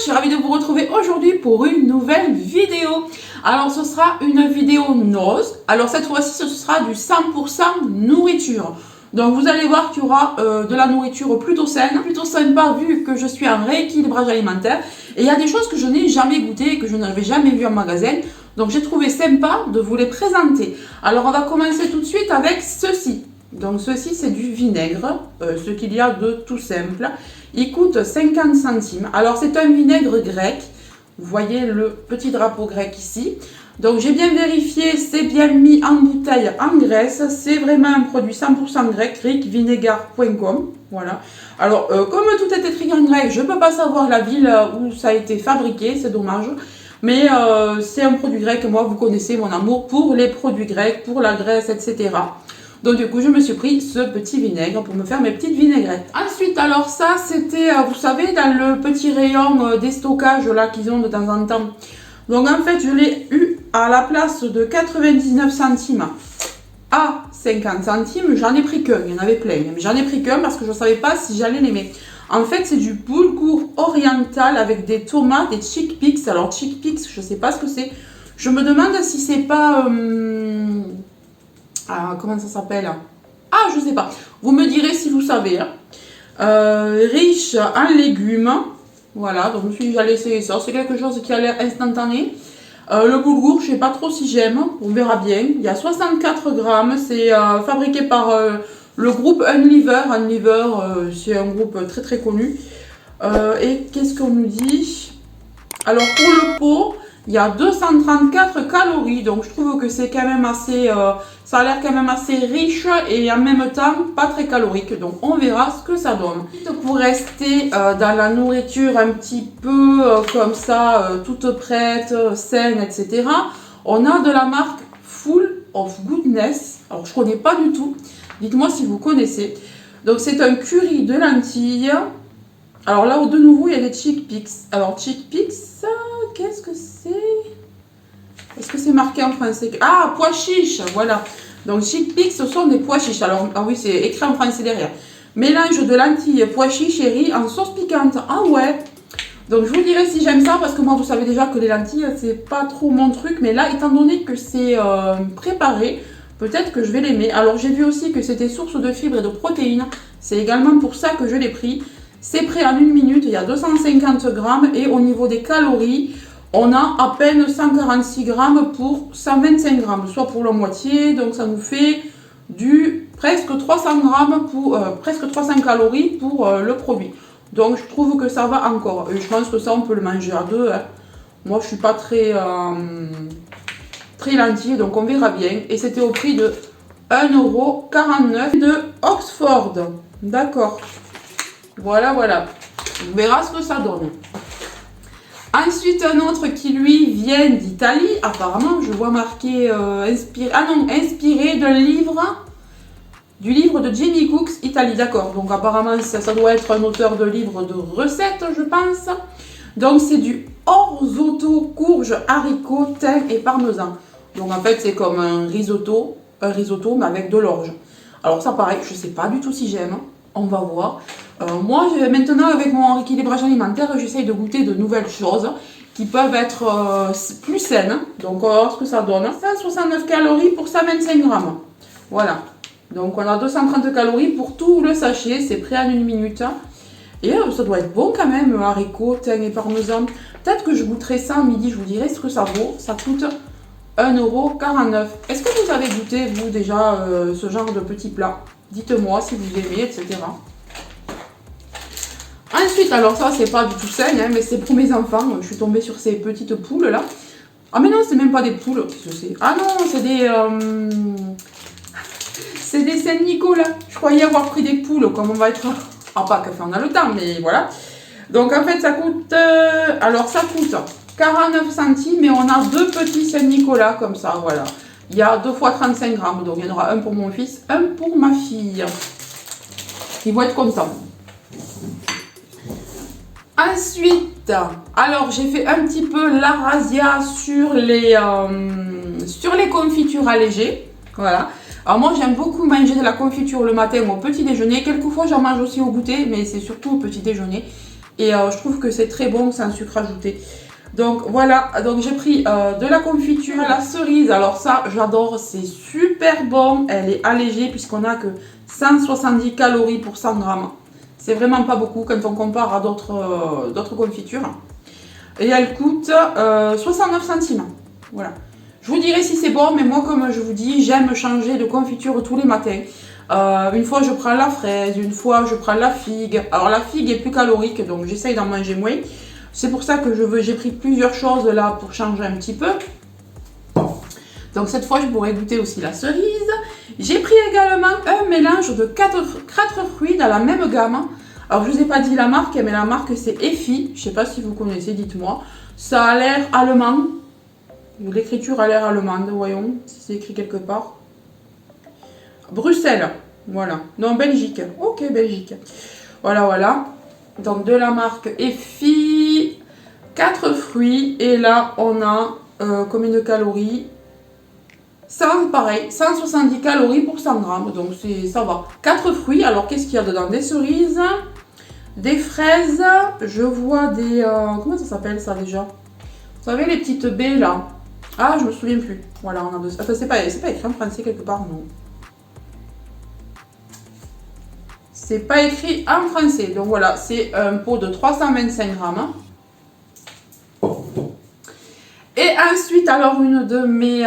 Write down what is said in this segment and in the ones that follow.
suis ravie de vous retrouver aujourd'hui pour une nouvelle vidéo. Alors ce sera une vidéo nose. Alors cette fois-ci ce sera du 100% nourriture. Donc vous allez voir qu'il y aura de la nourriture plutôt saine, plutôt sympa vu que je suis en rééquilibrage alimentaire. Et il y a des choses que je n'ai jamais goûtées et que je n'avais jamais vues en magasin. Donc j'ai trouvé sympa de vous les présenter. Alors on va commencer tout de suite avec ceci. Donc ceci c'est du vinaigre, ce qu'il y a de tout simple. Il coûte 50 centimes. Alors c'est un vinaigre grec. Vous voyez le petit drapeau grec ici. Donc j'ai bien vérifié, c'est bien mis en bouteille en Grèce. C'est vraiment un produit 100% grec, greekvinegar.com. Voilà. Alors comme tout est écrit en grec, je ne peux pas savoir la ville où ça a été fabriqué, c'est dommage. Mais c'est un produit grec, moi vous connaissez mon amour pour les produits grecs, pour la Grèce, etc. Donc du coup je me suis pris ce petit vinaigre pour me faire mes petites vinaigrettes. Ensuite alors ça c'était, vous savez, dans le petit rayon des stockages là qu'ils ont de temps en temps. Donc en fait je l'ai eu à la place de 99 centimes à 50 centimes. J'en ai pris qu'un, il y en avait plein. Mais j'en ai pris qu'un parce que je ne savais pas si j'allais l'aimer. En fait c'est du boulgour oriental avec des tomates et chickpeas. Alors chickpeas je ne sais pas ce que c'est. Je me demande si c'est pas... comment ça s'appelle? Ah, je sais pas. Vous me direz si vous savez. Hein. Riche en légumes. Voilà, donc je me suis dit j'allais essayer ça. C'est quelque chose qui a l'air instantané. Le boulgour, je sais pas trop si j'aime. On verra bien. Il y a 64 grammes. C'est fabriqué par le groupe Unilever. Unilever, c'est un groupe très très connu. Et qu'est-ce qu'on nous dit? Alors pour le pot, il y a 234 calories, donc je trouve que c'est quand même assez, ça a l'air quand même assez riche et en même temps pas très calorique. Donc on verra ce que ça donne. Pour rester dans la nourriture un petit peu comme ça, toute prête, saine, etc. On a de la marque Full of Goodness. Alors je connais pas du tout. Dites-moi si vous connaissez. Donc c'est un curry de lentilles. Alors là, de nouveau, il y a des chickpeas. Alors, chickpeas, qu'est-ce que c'est? Est-ce que c'est marqué en français? Ah, pois chiches, voilà. Donc, chickpeas, ce sont des pois chiches. Alors, ah oui, c'est écrit en français derrière. Mélange de lentilles, pois chiches et riz en sauce piquante. Ah ouais. Donc, je vous dirai si j'aime ça, parce que moi, vous savez déjà que les lentilles, c'est pas trop mon truc. Mais là, étant donné que c'est préparé, peut-être que je vais l'aimer. Alors, j'ai vu aussi que c'était source de fibres et de protéines. C'est également pour ça que je l'ai pris. C'est prêt en 1 minute, il y a 250 grammes et au niveau des calories, on a à peine 146 grammes pour 125 grammes, soit pour la moitié, donc ça nous fait du presque 300 grammes pour presque 300 calories pour le produit. Donc je trouve que ça va encore. Et je pense que ça on peut le manger à deux. Hein. Moi je suis pas très lentilles, donc on verra bien. Et c'était au prix de 1,49 € de Oxford. D'accord. Voilà, voilà. On verra ce que ça donne. Ensuite, un autre qui, lui, vient d'Italie. Apparemment, je vois marqué inspiré du livre de Jamie Cooks, Italie. D'accord. Donc, apparemment, ça doit être un auteur de livre de recettes, je pense. Donc, c'est du orzoto, courge, haricots, thym et parmesan. Donc, en fait, c'est comme un risotto, mais avec de l'orge. Alors, ça, pareil, je ne sais pas du tout si j'aime. On va voir. Moi, maintenant, avec mon rééquilibrage alimentaire, j'essaye de goûter de nouvelles choses qui peuvent être plus saines. Donc, on va voir ce que ça donne. 169 calories pour 125 grammes. Voilà. Donc, on a 230 calories pour tout le sachet. C'est prêt en 1 minute. Et ça doit être bon quand même, haricots, thym et parmesan. Peut-être que je goûterai ça à midi. Je vous dirai ce que ça vaut. Ça coûte 1,49 €. Est-ce que vous avez goûté, vous, déjà, ce genre de petit plat? Dites-moi si vous aimez, etc. Ensuite, alors ça, c'est pas du tout sain, hein, mais c'est pour mes enfants. Je suis tombée sur ces petites poules là. Ah, mais non, c'est même pas des poules. Qu'est-ce que c'est? Ah non, c'est des. C'est des Saint-Nicolas. Je croyais avoir pris des poules, comme on va être. Ah, pas qu'à faire, on a le temps, mais voilà. Donc en fait, ça coûte. Alors ça coûte 49 centimes, mais on a deux petits Saint-Nicolas comme ça, voilà. Il y a 2 fois 35 grammes, donc il y en aura un pour mon fils, un pour ma fille. Ils vont être contents. Ensuite, alors j'ai fait un petit peu la razzia sur les confitures allégées. Voilà. Alors moi j'aime beaucoup manger de la confiture le matin ou au petit déjeuner. Quelquefois j'en mange aussi au goûter, mais c'est surtout au petit déjeuner. Et je trouve que c'est très bon sans sucre ajouté. Donc voilà, donc j'ai pris de la confiture, la cerise. Alors ça, j'adore, c'est super bon. Elle est allégée puisqu'on a que 170 calories pour 100 grammes. C'est vraiment pas beaucoup quand on compare à d'autres confitures. Et elle coûte 69 centimes. Voilà. Je vous dirai si c'est bon, mais moi, comme je vous dis, j'aime changer de confiture tous les matins. Une fois, je prends la fraise, une fois, je prends la figue. Alors, la figue est plus calorique, donc j'essaye d'en manger moins. C'est pour ça que j'ai pris plusieurs choses là pour changer un petit peu. Donc, cette fois, je pourrais goûter aussi la cerise. J'ai pris également un mélange de 4 fruits dans la même gamme. Alors, je ne vous ai pas dit la marque, mais la marque, c'est Effie. Je ne sais pas si vous connaissez, dites-moi. Ça a l'air allemand. L'écriture a l'air allemande, voyons, si c'est écrit quelque part. Bruxelles, voilà. Non, Belgique. Ok, Belgique. Voilà, voilà. Donc, de la marque Effie, 4 fruits. Et là, on a combien de calories? Pareil, 170 calories pour 100 grammes. Donc, ça va. 4 fruits. Alors, qu'est-ce qu'il y a dedans? Des cerises, des fraises. Je vois des... comment ça s'appelle ça déjà? Vous savez, les petites baies là. Ah, je me souviens plus. Voilà, on a deux. Enfin, c'est pas écrit en français quelque part, non. C'est pas écrit en français. Donc voilà, c'est un pot de 325 grammes. Et ensuite, alors, une de mes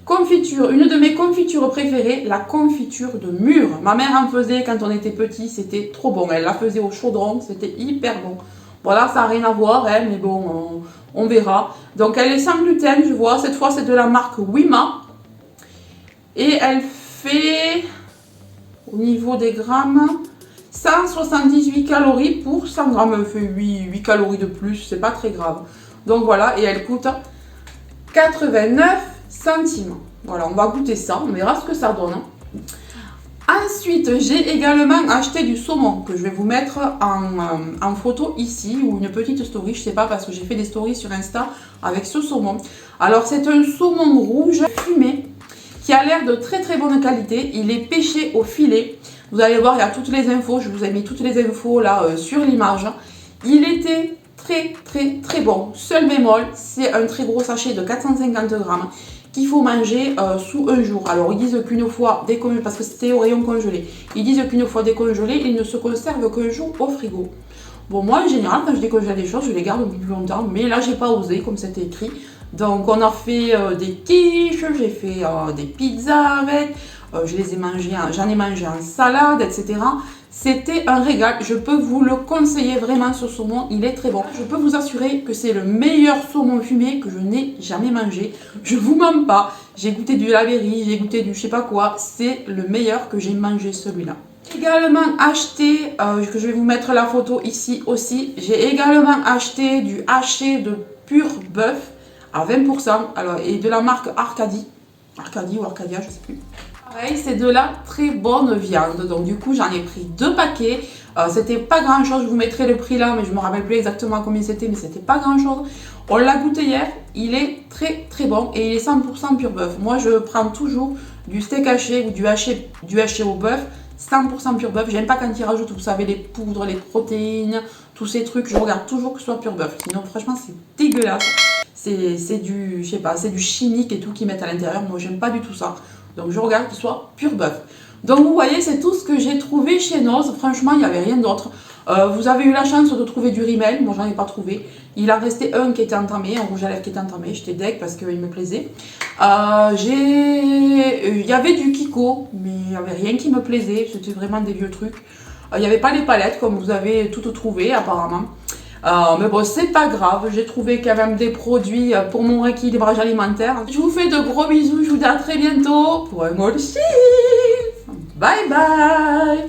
confitures préférées, la confiture de mûre. Ma mère en faisait quand on était petit, c'était trop bon. Elle la faisait au chaudron, c'était hyper bon. Voilà, ça n'a rien à voir, hein, mais bon, on verra. Donc, elle est sans gluten, je vois. Cette fois, c'est de la marque Wima. Et elle fait, au niveau des grammes, 178 calories pour 100 grammes. Elle fait 8 calories de plus, c'est pas très grave. Donc, voilà, et elle coûte 89 centimes. Voilà, on va goûter ça, on verra ce que ça donne. Ensuite, j'ai également acheté du saumon que je vais vous mettre en photo ici ou une petite story, je sais pas parce que j'ai fait des stories sur Insta avec ce saumon. Alors, c'est un saumon rouge fumé qui a l'air de très très bonne qualité. Il est pêché au filet. Vous allez voir, il y a toutes les infos, je vous ai mis toutes les infos là sur l'image. Il était très très très bon. Seul bémol, c'est un très gros sachet de 450 grammes. Qu'il faut manger sous un jour. Alors, ils disent qu'une fois décongelé, parce que c'était au rayon congelé, ils disent qu'une fois décongelé, il ne se conserve qu'un jour au frigo. Bon, moi, en général, quand je décongèle des choses, je les garde plus longtemps, mais là, j'ai pas osé, comme c'était écrit. Donc, on a fait des quiches, j'ai fait des pizzas avec, j'en ai mangé en salade, etc. C'était un régal, je peux vous le conseiller vraiment ce saumon, il est très bon. Je peux vous assurer que c'est le meilleur saumon fumé que je n'ai jamais mangé. Je vous mens pas, j'ai goûté du lavery, j'ai goûté du je sais pas quoi, c'est le meilleur que j'ai mangé celui-là. J'ai également acheté, que je vais vous mettre la photo ici aussi, j'ai également acheté du haché de pur bœuf à 20%, alors, et de la marque Arcadie. Arcadie ou Arcadia, je sais plus. Pareil, c'est de la très bonne viande. Donc du coup, j'en ai pris 2 paquets. C'était pas grand chose, je vous mettrai le prix là, mais je me rappelle plus exactement combien c'était, mais c'était pas grand chose. On l'a goûté hier, il est très très bon et il est 100% pur bœuf. Moi, je prends toujours du steak haché ou du haché au bœuf, 100% pur bœuf. J'aime pas quand ils rajoutent, vous savez, les poudres, les protéines, tous ces trucs. Je regarde toujours que ce soit pur bœuf. Sinon, franchement, c'est dégueulasse. C'est du, je sais pas, c'est du chimique et tout qu'ils mettent à l'intérieur. Moi, j'aime pas du tout ça. Donc, je regarde que ce soit pur bœuf. Donc, vous voyez, c'est tout ce que j'ai trouvé chez Noz. Franchement, il n'y avait rien d'autre. Vous avez eu la chance de trouver du rimel. Moi, j'en ai pas trouvé. Il en restait un qui était entamé, un rouge à lèvres qui était entamé. J'étais deg parce qu'il me plaisait. Il y avait du Kiko, mais il n'y avait rien qui me plaisait. C'était vraiment des vieux trucs. Il n'y avait pas les palettes comme vous avez toutes trouvées apparemment. Mais bon, c'est pas grave. J'ai trouvé quand même des produits pour mon rééquilibrage alimentaire. Je vous fais de gros bisous. Je vous dis à très bientôt pour un autre chiffre. Bye bye.